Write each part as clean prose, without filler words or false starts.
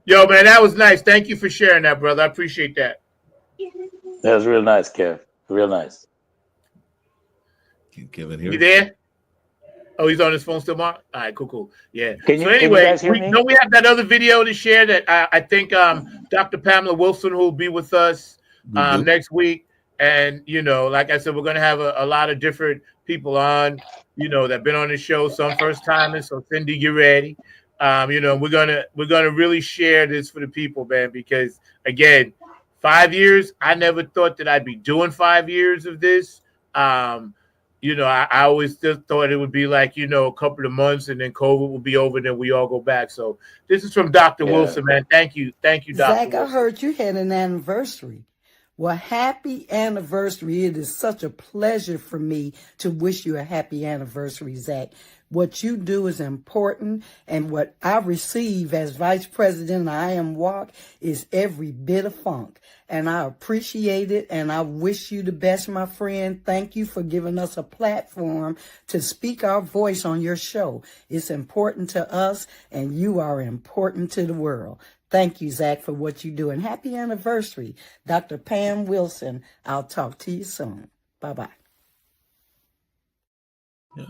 Yo, man, that was nice. Thank you for sharing that, brother. I appreciate that. That was real nice, Kev. Real nice. Can Kevin You hear us? there? Oh, he's on his phone still, Mark? All right, cool. Yeah. So Can you anyway, guys hear me? we have that other video to share that I think Dr. Pamela Wilson will be with us We do. next week. And, like I said, we're going to have a lot of different people on, that been on the show, some first timers. So Cindy, get ready. We're gonna really share this for the people, man, because again, 5 years, I never thought that I'd be doing 5 years of this. Um, I always just thought it would be like, a couple of months and then COVID will be over and then we all go back. So this is from Dr. Yeah. Wilson, man. Thank you. Thank you, Dr. Zach, I Wilson. heard you had an anniversary. Well, happy anniversary. It is such a pleasure for me to wish you a happy anniversary, Zach. What you do is important, and what I receive as Vice President of I Am Walk is every bit of funk. And I appreciate it, and I wish you the best, my friend. Thank you for giving us a platform to speak our voice on your show. It's important to us, and you are important to the world. Thank you, Zach, for what you do. And happy anniversary, Dr. Pam Wilson. I'll talk to you soon. Bye-bye. Yeah.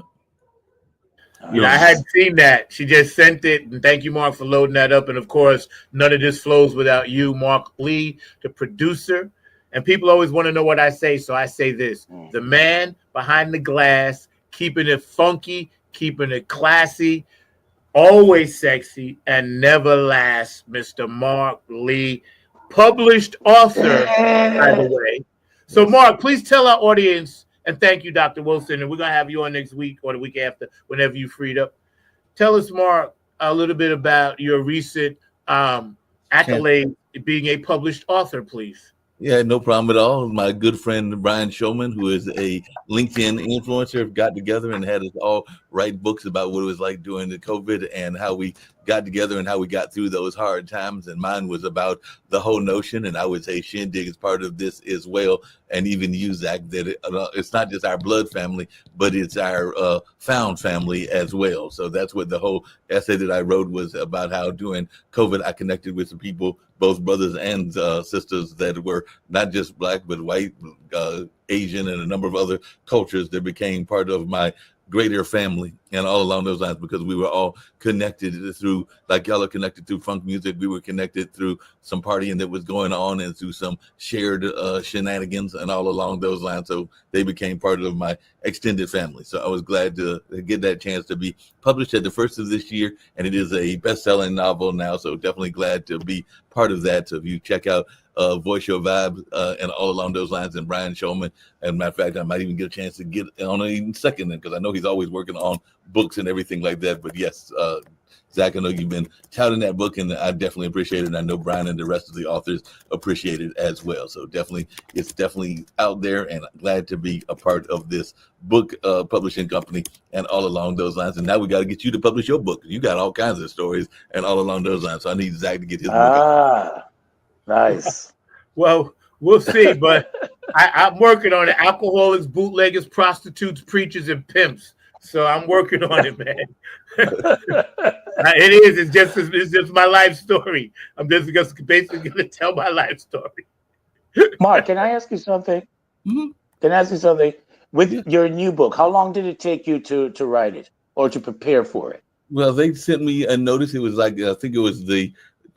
I hadn't seen that. She just sent it. And thank you, Mark, for loading that up. And of course, none of this flows without you, Mark Lee, the producer. And people always want to know what I say. So I say this: the man behind the glass, keeping it funky, keeping it classy, always sexy, and never last, Mr. Mark Lee, published author, by the way. So, Mark, please tell our audience, and thank you, Dr. Wilson, and we're going to have you on next week or the week after, whenever you freed up. Tell us, Mark, a little bit about your recent accolade being a published author, please. Yeah, no problem at all. My good friend Brian Showman, who is a LinkedIn influencer, got together and had us all write books about what it was like during the COVID and how we got together and how we got through those hard times. And mine was about the whole notion. And I would say Shindig is part of this as well. And even you, Zach, that it's not just our blood family, but it's our found family as well. So that's what the whole essay that I wrote was about, how during COVID, I connected with some people, both brothers and sisters that were not just Black, but white, Asian, and a number of other cultures that became part of my greater family, and all along those lines, because we were all connected through, like y'all are connected through funk music, we were connected through some partying that was going on and through some shared shenanigans and all along those lines. So they became part of my extended family. So I was glad to get that chance to be published at the first of this year, and it is a best-selling novel now. So definitely glad to be part of that. So if you check out Voice Your Vibe and all along those lines, and Brian Showman. And matter of fact, I might even get a chance to get on it even second, because I know he's always working on books and everything like that. But yes, Zach, I know you've been touting that book, and I definitely appreciate it. And I know Brian and the rest of the authors appreciate it as well. So definitely, it's definitely out there, and I'm glad to be a part of this book publishing company and all along those lines. And now we got to get you to publish your book. You got all kinds of stories and all along those lines. So I need Zach to get his book out. Nice. Well, we'll see, but I'm working on it. Alcoholics, bootleggers, prostitutes, preachers, and pimps. So I'm working on it, man. It is. It's just my life story. I'm just basically going to tell my life story. Mark, can I ask you something? Mm-hmm. Can I ask you something? With your new book, how long did it take you to write it or to prepare for it? Well, they sent me a notice. It was like, I think it was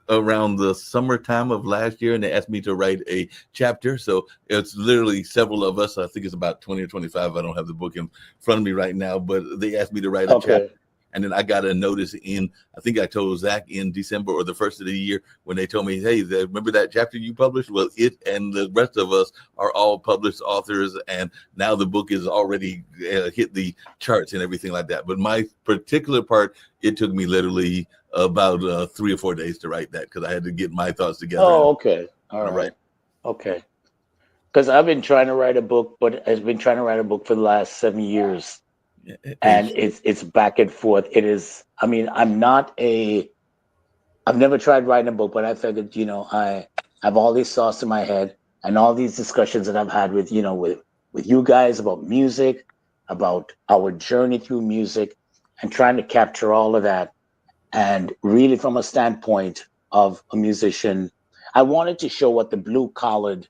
around the summertime of last year, and they asked me to write a chapter. So it's literally several of us. I think it's about 20 or 25. I don't have the book in front of me right now, but they asked me to write a chapter. And then I got a notice I think I told Zach in December or the first of the year, when they told me, hey, remember that chapter you published? Well, it and the rest of us are all published authors, and now the book is already hit the charts and everything like that. But my particular part, it took me literally about 3 or 4 days to write that, because I had to get my thoughts together. Oh, okay. All right. Okay. Because I've been trying to write a book, but I've been trying to write a book for the last 7 years. And it's back and forth. It is, I mean, I've never tried writing a book, but I figured, I have all these thoughts in my head and all these discussions that I've had with you guys about music, about our journey through music, and trying to capture all of that. And really from a standpoint of a musician. I wanted to show what the blue-collared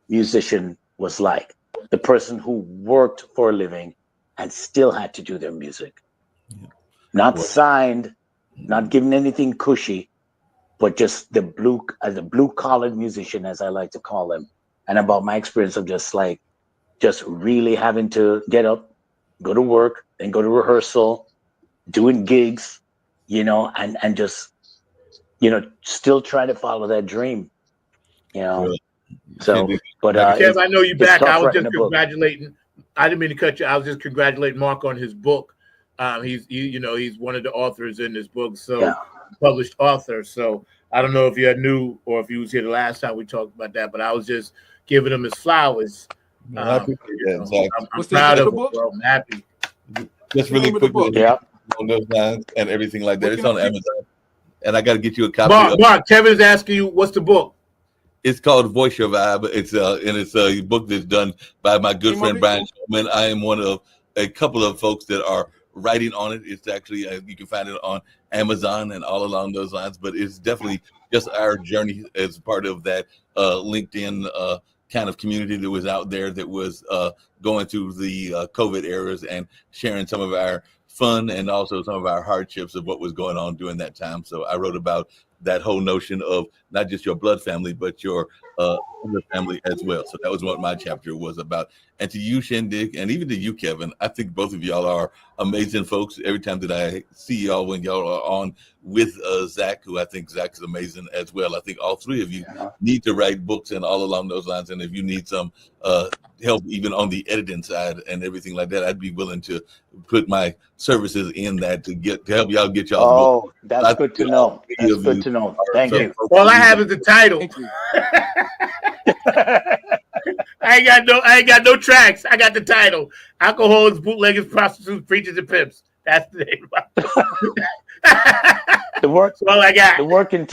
musician was like, the person who worked for a living and still had to do their music. Yeah. Not signed, not given anything cushy, but just the blue-collared musician, as I like to call them. And about my experience of just really having to get up, go to work, then go to rehearsal, doing gigs, and just, still try to follow that dream, Really? So, but Kev, I know you back. tough I was writing just a book. congratulating. I didn't mean to cut you. I was just congratulating Mark on his book. He's one of the authors in this book, so Yeah. published author. So I don't know if you knew or if you was here the last time we talked about that, but I was just giving him his flowers. I appreciate that, Zach. I'm What's the proud name of of the him, book? bro. I'm happy. Just really Name of the quickly, book? Yeah. on those lines and everything like that. What It's can on I see? Amazon, and I got to get you a copy of. Mark, Kevin's asking you, what's the book? It's called Voice Your Vibe. It's a book that's done by my good Hey, friend Mauricio. Brian Shulman. I am one of a couple of folks that are writing on it. It's actually you can find it on Amazon and all along those lines. But it's definitely just our journey as part of that LinkedIn kind of community that was out there that was going through the COVID eras and sharing some of our fun and also some of our hardships of what was going on during that time. So I wrote about that whole notion of not just your blood family, but your other family as well. So that was what my chapter was about. And to you, Shindig, and even to you, Kevin, I think both of y'all are amazing folks. Every time that I see y'all when y'all are on with Zach, who I think Zach is amazing as well. I think all three of you need to write books and all along those lines. And if you need some help even on the editing side and everything like that, I'd be willing to put my services in that to help y'all get y'all's book. That's good to know. That's good to know. Thank you. All I have is the title. Thank you. I ain't got no tracks. I got the title. Alcoholics, bootleggers, prostitutes, preachers, and pimps. That's the name of my book. That's all I got. The working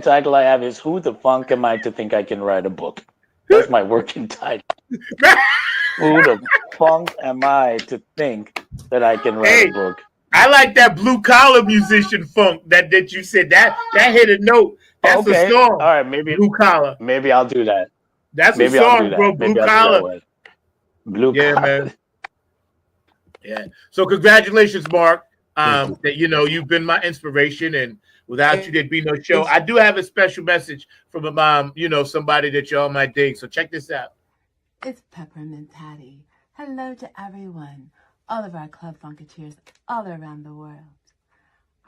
title I have is "Who the Funk Am I to Think I Can Write a Book?" That's my working title. Who the funk am I to think that I can write a book? I like that blue collar musician funk that you said. That hit a note. That's a song. All right, maybe blue collar. Maybe I'll do that. That's maybe a I'll do song, that. bro. Maybe Blue I'll do collar. that one. Blue Yeah, collar. man. Yeah. So congratulations, Mark. That you've been my inspiration, and without you, there'd be no show. I do have a special message from a mom, somebody that y'all might dig. So check this out. It's Peppermint Patty. Hello to everyone, all of our Club Funketeers all around the world.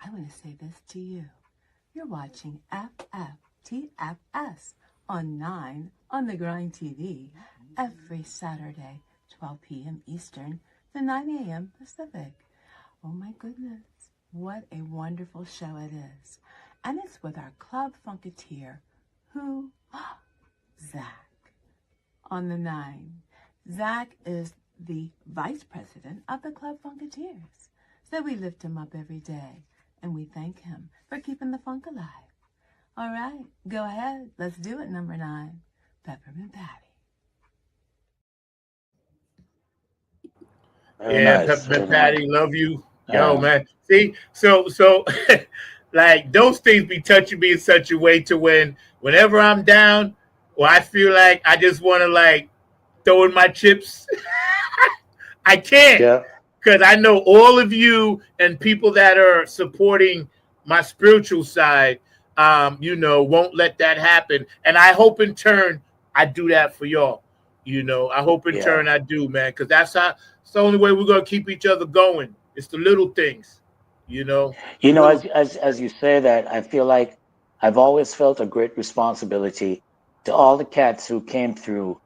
I want to say this to you. You're watching FFTFS on 9 on the Grind TV every Saturday, 12 p.m. Eastern to 9 a.m. Pacific. Oh my goodness, what a wonderful show it is. And it's with our Club Funketeer, who? Zach. On the 9. Zach is the vice president of the Club Funketeers. So we lift him up every day and we thank him for keeping the funk alive. All right, go ahead. Let's do it, number 9. Peppermint Patty. Peppermint Patty, love you. Yo, man. See, so like those things be touching me in such a way to whenever I'm down, or I feel like I just want to like throw in my chips, I can't, because I know all of you and people that are supporting my spiritual side, won't let that happen. And I hope in turn I do that for y'all. I hope in turn I do, man, because it's the only way we're gonna keep each other going. It's the little things, As you say that, I feel like I've always felt a great responsibility to all the cats who came through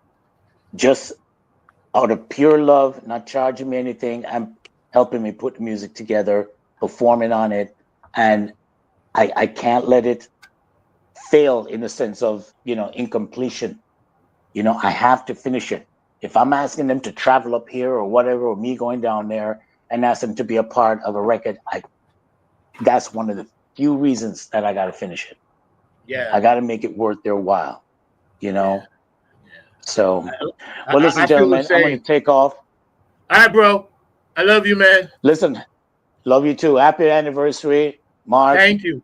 just out of pure love, not charging me anything, and helping me put the music together, performing on it. And I can't let it fail in the sense of, incompletion. I have to finish it. If I'm asking them to travel up here or whatever, or me going down there and ask them to be a part of a record, that's one of the few reasons that I got to finish it. Yeah. I got to make it worth their while, Yeah. So, well, listen, gentlemen, I'm going to take off. All right, bro. I love you, man. Listen, love you too. Happy anniversary, Mark. Thank you.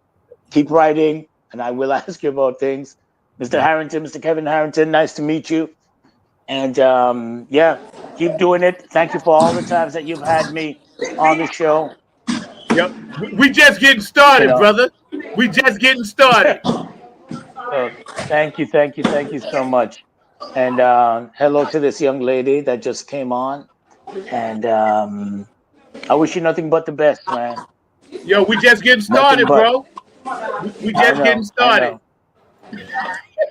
keep writing, and I will ask you about things. Mr. Harrington, Mr. Kevin Harrington, nice to meet you. And yeah, keep doing it. Thank you for all the times that you've had me on the show. Yep. We just getting started, brother. We just getting started. Thank you so much. And hello to this young lady that just came on. And I wish you nothing but the best, man. Yo, we just getting started, bro. We just getting started.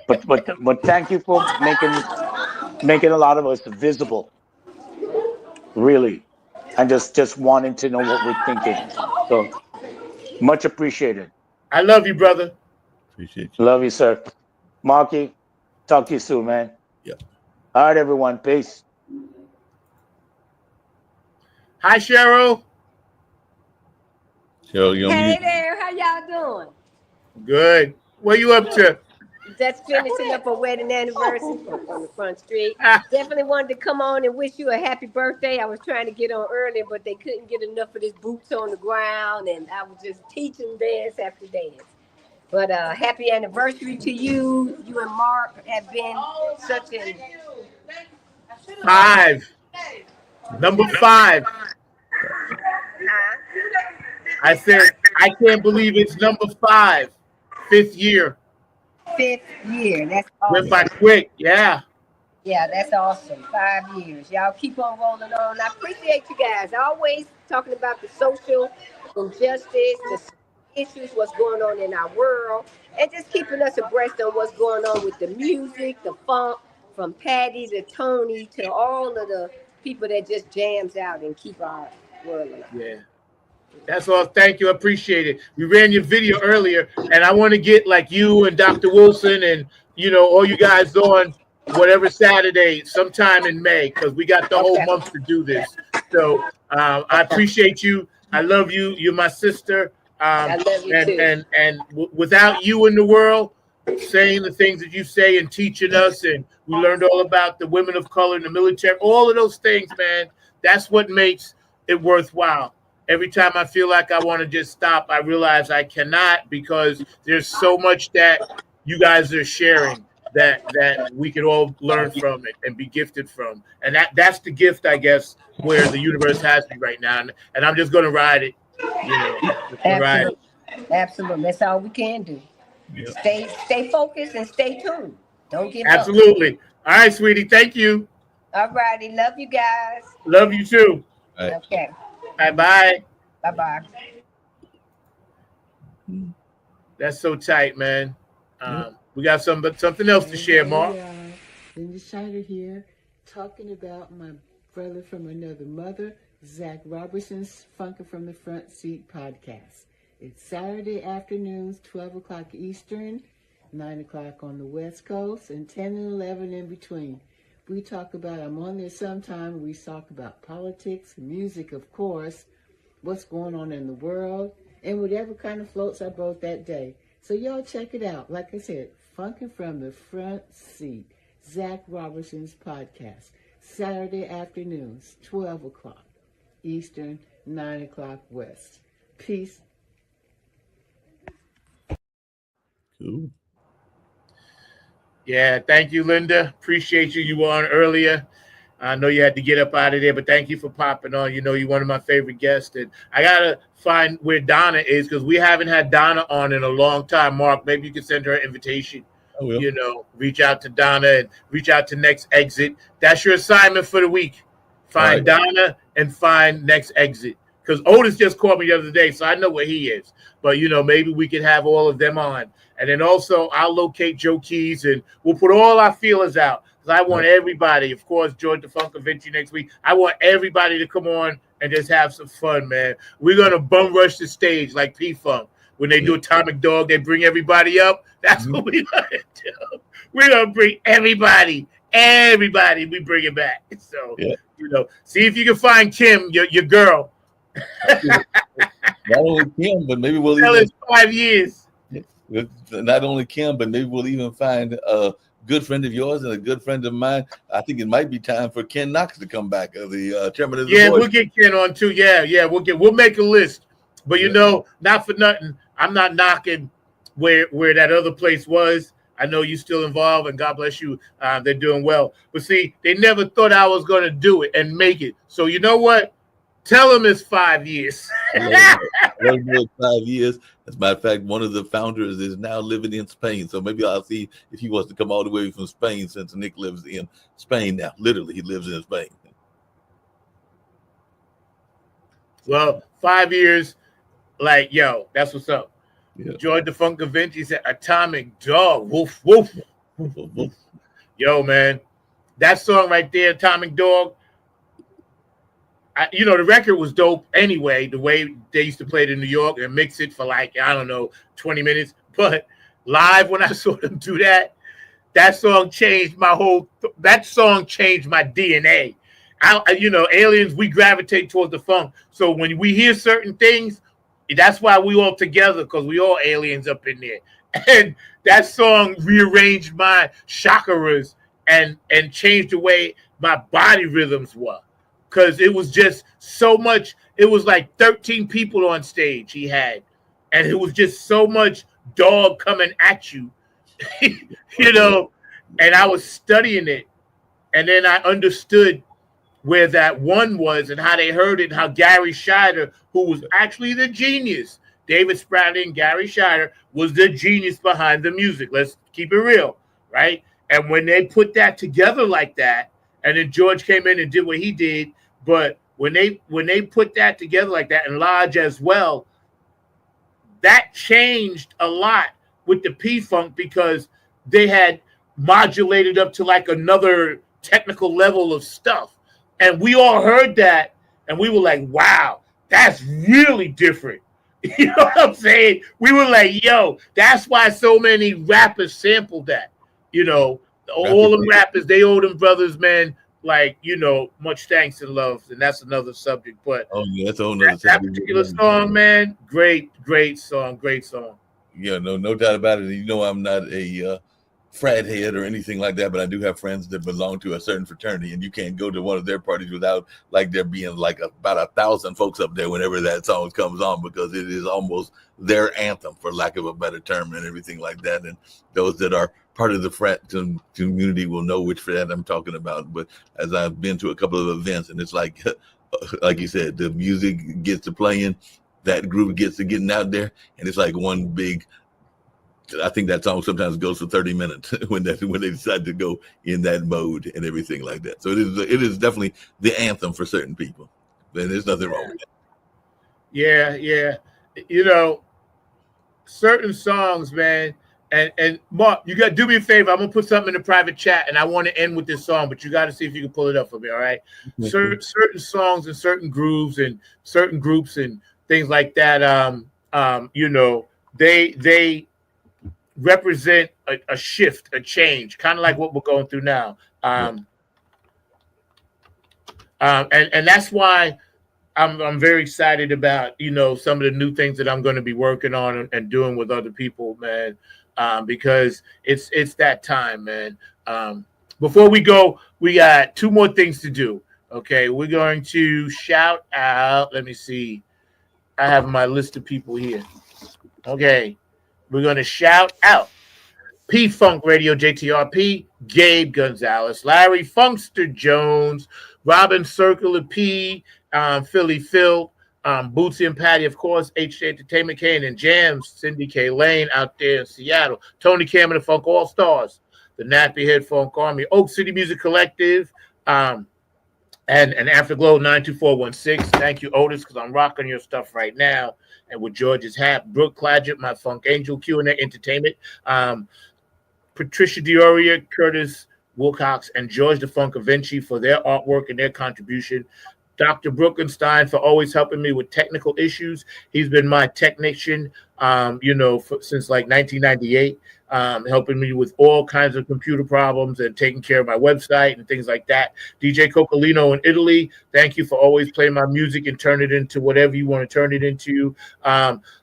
But thank you for making a lot of us visible. Really. And just wanting to know what we're thinking. So much appreciated. I love you, brother. Appreciate you. Love you, sir. Marky, talk to you soon, man. Yep. All right, everyone. Peace. Hi, Cheryl. Cheryl, you Hey there, how y'all doing? Good. What you up to? Just finishing up a wedding anniversary on the front street. Definitely wanted to come on and wish you a happy birthday. I was trying to get on earlier, but they couldn't get enough of this boots on the ground, and I was just teaching dance after dance. But happy anniversary to you. You and Mark have been such an 5. Number 5. I said, I can't believe it's number 5. 5th year. 5th year. That's Went awesome. by quick. Yeah. Yeah, that's awesome. 5 years. Y'all keep on rolling on. I appreciate you guys. Always talking about the social injustice, the issues, what's going on in our world, and just keeping us abreast on what's going on with the music, the funk, from Patty to Tony to all of the people that just jams out and keep our world alive. Yeah. That's all. Thank you. I appreciate it. We ran your video earlier, and I want to get like you and Dr. Wilson and, you know, all you guys on whatever Saturday sometime in May, because we got the whole month to do this. So I appreciate you. I love you. You're my sister. I love you too. And without you in the world, saying the things that you say and teaching us, and we learned all about the women of color in the military, all of those things, man, that's what makes it worthwhile. Every time I feel like I want to just stop, I realize I cannot, because there's so much that you guys are sharing that we can all learn from it and be gifted from. And that's the gift, I guess, where the universe has me right now. And I'm just going to ride it. You know, ride it. Absolutely. That's all we can do. Yeah. Stay focused and stay tuned. Don't give Absolutely. All right, sweetie. Thank you. up. All righty. Love you guys. Love you too. All right. Okay. Bye-bye. Bye-bye. That's so tight, man. We got something else to share, Mark. Linda Shiner here, talking about my brother from another mother, Zach Robertson's Funkin' from the Front Seat podcast. It's Saturday afternoons, 12 o'clock Eastern, 9 o'clock on the West Coast, and 10 and 11 in between. We talk about, I'm on there sometime, we talk about politics, music, of course, what's going on in the world, and whatever kind of floats our boat that day. So y'all check it out. Like I said, Funkin' from the Front Seat, Zach Robertson's podcast, Saturday afternoons, 12 o'clock Eastern, 9 o'clock West. Peace. Cool. Yeah, thank you, Linda. Appreciate you. You were on earlier. I know you had to get up out of there, but thank you for popping on. You know, you're one of my favorite guests. And I got to find where Donna is, because we haven't had Donna on in a long time. Mark, maybe you can send her an invitation. I will. You know, reach out to Donna and reach out to Next Exit. That's your assignment for the week. Find Donna and find Next Exit. Because Otis just called me the other day, so I know where he is. But, you know, maybe we could have all of them on. And then also I'll locate Joe Keys, and we'll put all our feelers out. Because I want everybody, of course, George the Funk Vinci next week. I want everybody to come on and just have some fun, man. We're going to bum rush the stage like P-Funk. When they do Atomic Dog, they bring everybody up. That's what we're going to do. We're going to bring everybody. We bring it back. So, you know, see if you can find Kim, your girl. Not only Kim, but maybe we'll even 5 years. Not only Kim, but maybe we'll even find a good friend of yours and a good friend of mine. I think it might be time for Ken Knox to come back, the chairman of the board. We'll get Ken on too. We'll make a list. But you know, not for nothing, I'm not knocking where that other place was. I know you still involved, and God bless you. They're doing well. But see, they never thought I was going to do it and make it. So you know what? Tell them it's 5 years. Let him know it's 5 years. As a matter of fact, one of the founders is now living in Spain. So maybe I'll see if he wants to come all the way from Spain, since Nick lives in Spain now. Literally, he lives in Spain. Well, 5 years, like, yo, that's what's up. Yeah. George the Funk Vinci said, Atomic Dog. Woof, woof. Yo, man, that song right there, Atomic Dog, the record was dope anyway, the way they used to play it in New York and mix it for like, 20 minutes. But live, when I saw them do that song changed my DNA. Aliens, we gravitate towards the funk. So when we hear certain things, that's why we all together, because we all aliens up in there. And that song rearranged my chakras and changed the way my body rhythms were. Because it was just so much. It was like 13 people on stage he had. And it was just so much dog coming at you, and I was studying it. And then I understood where that one was and how they heard it, and how Gary Scheider, who was actually the genius, David Spradlin, Gary Scheider, was the genius behind the music. Let's keep it real, right? And when they put that together like that, and then George came in and did what he did, but when they put that together like that, and Lodge as well, that changed a lot with the P-Funk, because they had modulated up to like another technical level of stuff. And we all heard that, and we were like, wow, that's really different. You know what I'm saying? We were like, yo, that's why so many rappers sampled that. All the rappers, they owe them brothers, man, like, much thanks and love. And that's another subject. But that's a whole nother that particular song, man, great song. Yeah, no doubt about it. I'm not a frat head or anything like that, but I do have friends that belong to a certain fraternity, and you can't go to one of their parties without like there being like about 1,000 folks up there whenever that song comes on, because it is almost their anthem, for lack of a better term, and everything like that. And those that are part of the frat community will know which frat I'm talking about. But as I've been to a couple of events, and it's like you said, the music gets to playing, that group gets to getting out there, and it's like one big. I think that song sometimes goes for 30 minutes when they decide to go in that mode and everything like that. So it is definitely the anthem for certain people. And there's nothing wrong with that. Yeah. Certain songs, man. And Mark, you got to do me a favor. I'm gonna put something in the private chat, and I want to end with this song, but you got to see if you can pull it up for me. All right. Certain songs and certain grooves and certain groups and things like that. They represent a shift, a change, kind of like what we're going through now. And that's why I'm very excited about, some of the new things that I'm going to be working on and doing with other people, man, because it's that time, man. Before we go, we got two more things to do. Okay, we're going to shout out. Let me see. I have my list of people here. Okay. We're going to shout out P-Funk Radio, JTRP, Gabe Gonzalez, Larry Funkster Jones, Robin Circular P, Philly Phil, Bootsy and Patty, of course, HJ Entertainment, Kane and Jams, Cindy K. Lane out there in Seattle, Tony Cameron, the Funk All-Stars, the Nappy Head Funk Army, Oak City Music Collective, and Afterglow 92416. Thank you, Otis, because I'm rocking your stuff right now. And with George's hat, Brooke Clagett, my Funk Angel, Q&A Entertainment, Patricia Dioria, Curtis Wilcox, and George the Funk Vinci for their artwork and their contribution. Dr. Brookenstein for always helping me with technical issues. He's been my technician, since like 1998, helping me with all kinds of computer problems and taking care of my website and things like that. DJ Coccolino in Italy, thank you for always playing my music and turn it into whatever you want to turn it into.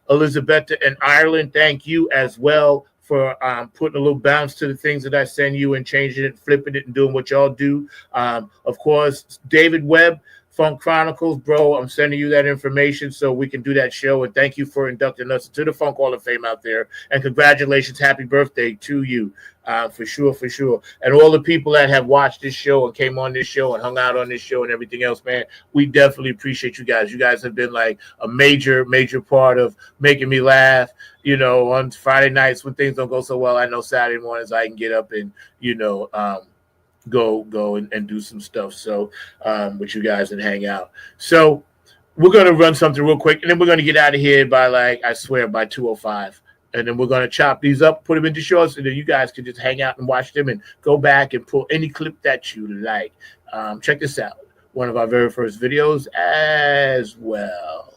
Elizabetta in Ireland, thank you as well for putting a little bounce to the things that I send you and changing it, flipping it, and doing what y'all do. Of course, David Webb Funk Chronicles, bro. I'm sending you that information so we can do that show. And thank you for inducting us to the Funk Hall of Fame out there. And congratulations, happy birthday to you, for sure, for sure. And all the people that have watched this show and came on this show and hung out on this show and everything else, man, we definitely appreciate you guys. You guys have been like a major, major part of making me laugh. You know, on Friday nights when things don't go so well, I know Saturday mornings I can get up and, you know, go and do some stuff. So with you guys and hang out. So we're going to run something real quick, and then we're going to get out of here by, like, I swear, by 2:05. And then we're going to chop these up, put them into shorts, and then you guys can just hang out and watch them and go back and pull any clip that you like. Check this out. One of our very first videos as well.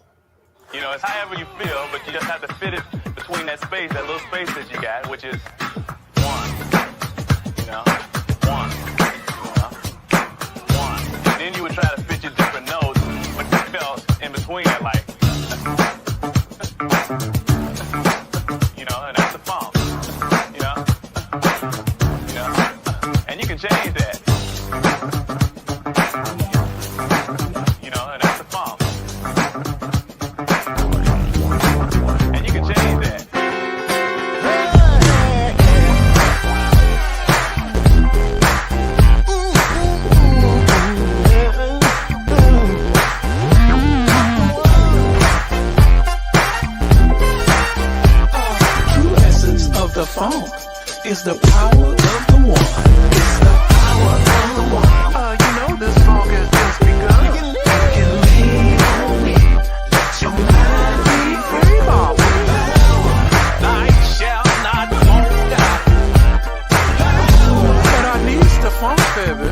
You know, it's however you feel, but you just have to fit it between that space, that little space that you got, which is one. You know? One. And then you would try to fit your different notes, but you felt in between that, like, you know, and that's the funk. You know? And you can change that. You know, and that's the funk. And you can change that. The funk is the power of the one. It's the power of the one. You know this funk has just begun. You can lean on me. Let your mind be free, mama. Night shall not won't die. But I need the funk, baby.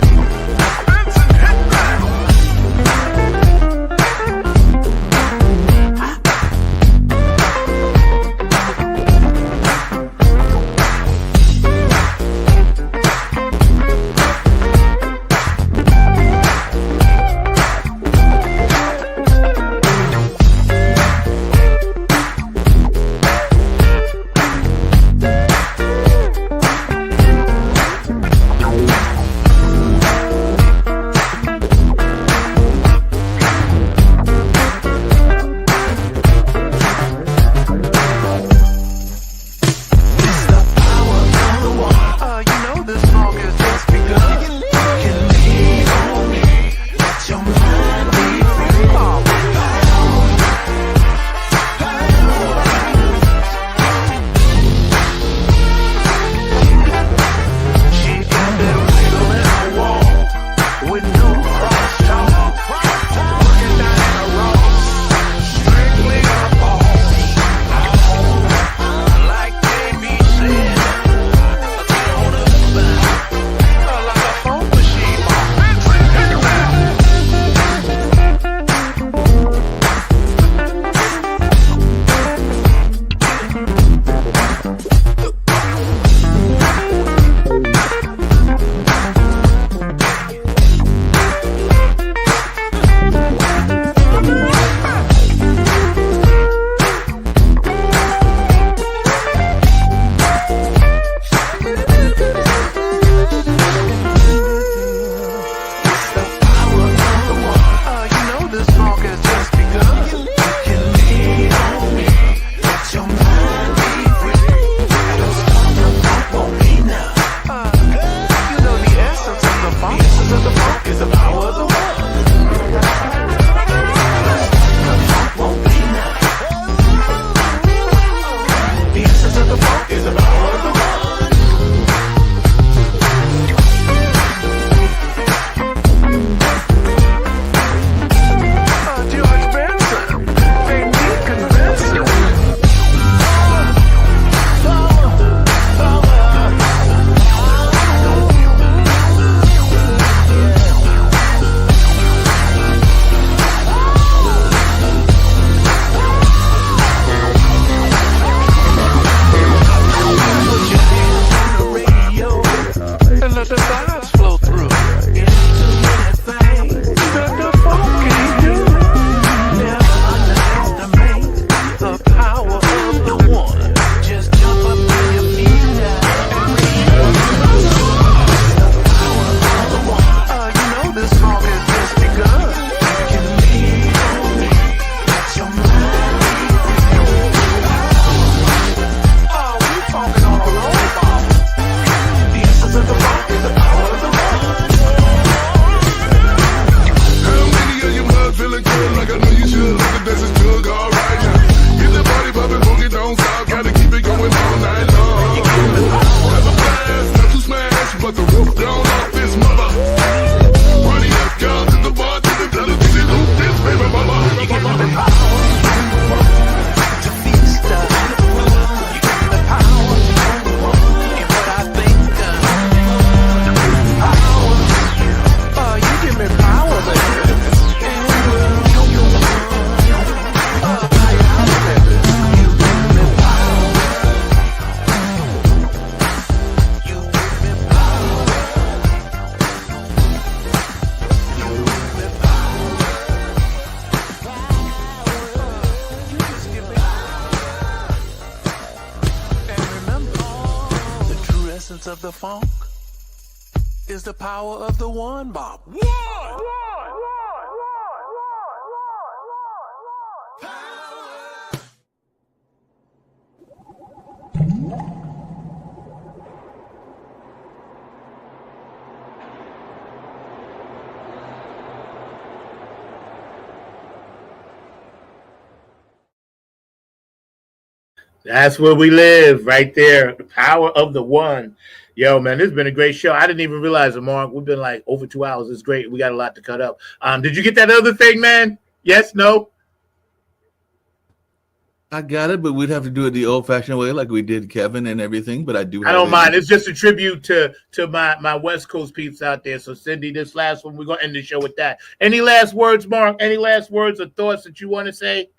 essence of the funk is the power of the one, Bob. One! That's where we live, right there. The power of the one. Yo, man, this has been a great show. I didn't even realize it, Mark. We've been like over 2 hours. It's great. We got a lot to cut up. Did you get that other thing, man? Yes? No? I got it, but we'd have to do it the old-fashioned way, like we did Kevin and everything. But I do. I don't mind. It's just a tribute to my West Coast peeps out there. So, Cindy, this last one, we're gonna end the show with that. Any last words, Mark? Any last words or thoughts that you want to say?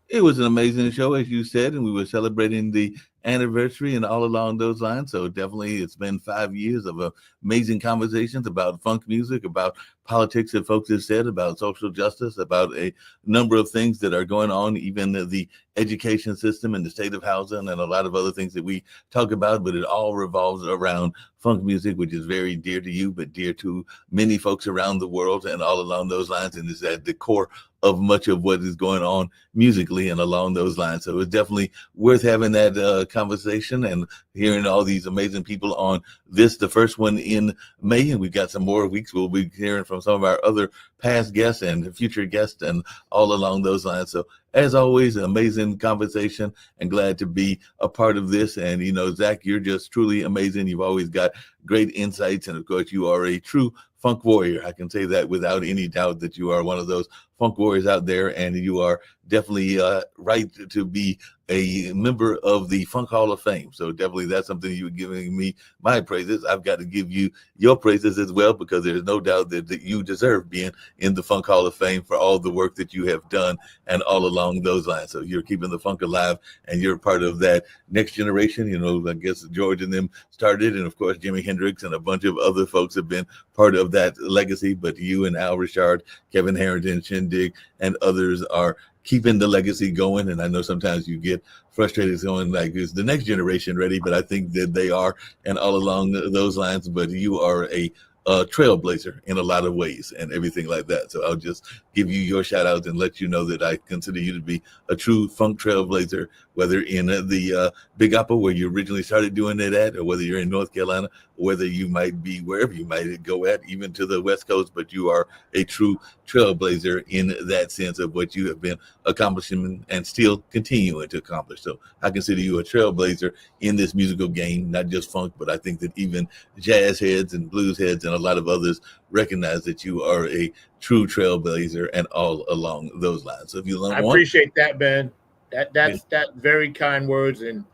It was an amazing show, as you said, and we were celebrating the anniversary and all along those lines. So definitely it's been 5 years of amazing conversations about funk music, about politics that folks have said, about social justice, about a number of things that are going on, even the education system and the state of housing and a lot of other things that we talk about, but it all revolves around funk music, which is very dear to you, but dear to many folks around the world and all along those lines. And is at the core of much of what is going on musically and along those lines. So it's definitely worth having that conversation and hearing all these amazing people on this, the first one in May. And we've got some more weeks. We'll be hearing from some of our other past guests and future guests and all along those lines. So as always, an amazing conversation and glad to be a part of this. And, you know, Zach, you're just truly amazing. You've always got great insights. And of course, you are a true funk warrior. I can say that without any doubt that you are one of those funk warriors out there, and you are definitely right to be a member of the Funk Hall of Fame. So definitely that's something you're giving me my praises. I've got to give you your praises as well, because there's no doubt that you deserve being in the Funk Hall of Fame for all the work that you have done and all along those lines. So you're keeping the funk alive, and you're part of that next generation. You know, I guess George and them started, and of course Jimi Hendrix and a bunch of other folks have been part of that legacy. But you and Al Richard, Kevin Harrington, Shindig, and others are keeping the legacy going. And I know sometimes you get frustrated going like, is the next generation ready? But I think that they are, and all along those lines. But you are a trailblazer in a lot of ways and everything like that. So I'll just give you your shout out and let you know that I consider you to be a true funk trailblazer, whether in the Big Apple where you originally started doing it at, or whether you're in North Carolina, or whether you might be wherever you might go at, even to the West Coast. But you are a true trailblazer in that sense of what you have been accomplishing and still continuing to accomplish. So I consider you a trailblazer in this musical game, not just funk, but I think that even jazz heads and blues heads and a lot of others recognize that you are a true trailblazer and all along those lines. So if you I appreciate that, man. That's very kind words, and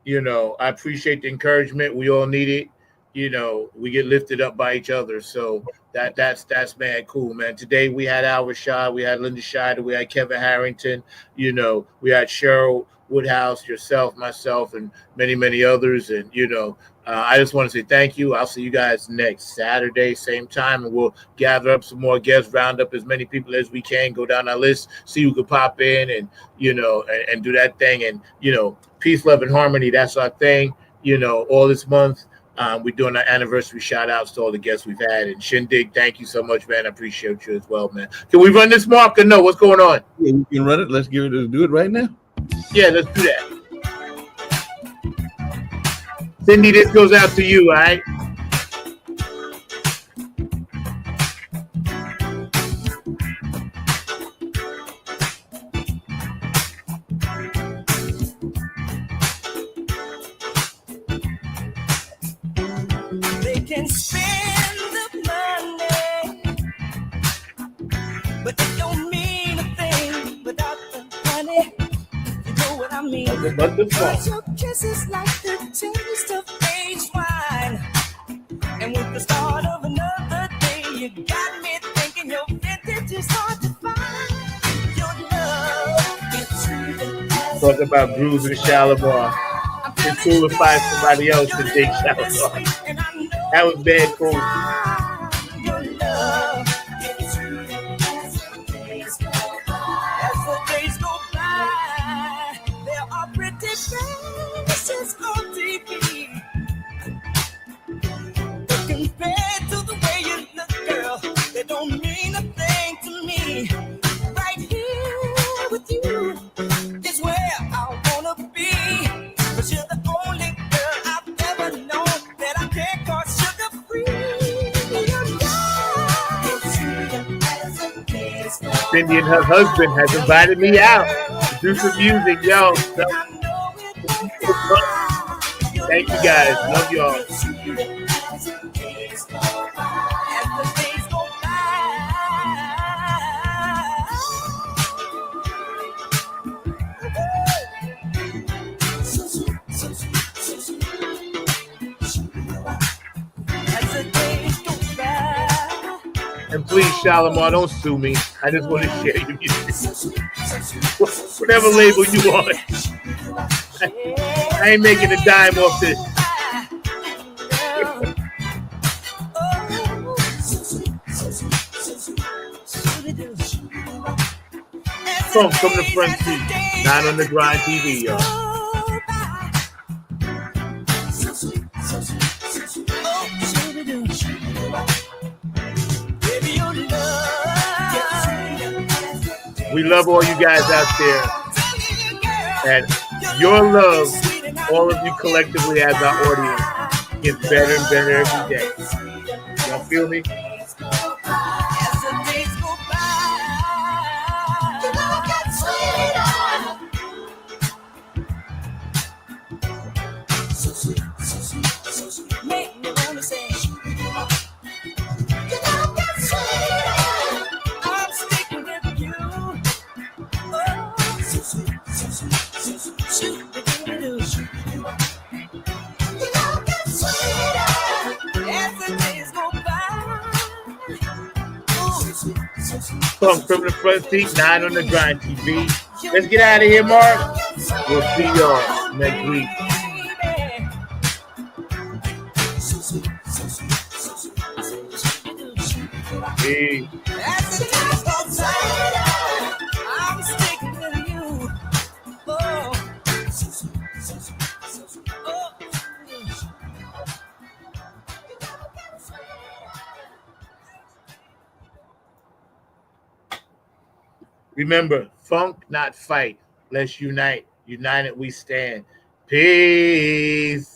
you know, I appreciate the encouragement. We all need it. You know, we get lifted up by each other. So that's man cool, man. Today we had Al Rashad, we had Linda Scheider, we had Kevin Harrington, you know, we had Cheryl Woodhouse, yourself, myself, and many others. And you know, I just want to say thank you. I'll see you guys next Saturday, same time, and we'll gather up some more guests, round up as many people as we can, go down our list, see who could pop in, and you know, and do that thing. And you know, peace, love, and harmony. That's our thing. You know, all this month. We're doing our anniversary shout outs to all the guests we've had. And Shindig, thank you so much, man. I appreciate you as well, man. Can we run this, Mark, or no? What's going on? Yeah, we can run it. Let's do it right now. Yeah, let's do that. Cindy, this goes out to you, all right? They can spend the money, but it don't mean a thing without the honey. You know what I mean? Cause your kiss is like the taste of aged wine, and with the start of another day, you got me thinking your vintage is hard to find. Your love is sweet. Talk about Bruce and Shalimar. It's cool to find somebody else to take Shalimar. That was bad cool. Your love is sweet as the days go by. There are pretty faces on TV, Cindy and her husband has invited me out to do some music, yo. So, thank you guys. Love y'all. And please, Shalimar, don't sue me. I just want to share your music. Whatever label you want. I ain't making a dime off this. Funk from the front seat. Not on the Grind TV, y'all. We love all you guys out there. And your love, all of you collectively as our audience, gets better and better every day. Y'all feel me? Funk from the front seat, 9 on the Grind TV. Let's get out of here, Mark. We'll see y'all next week. Peace. Remember, funk, not fight. Let's unite. United we stand. Peace.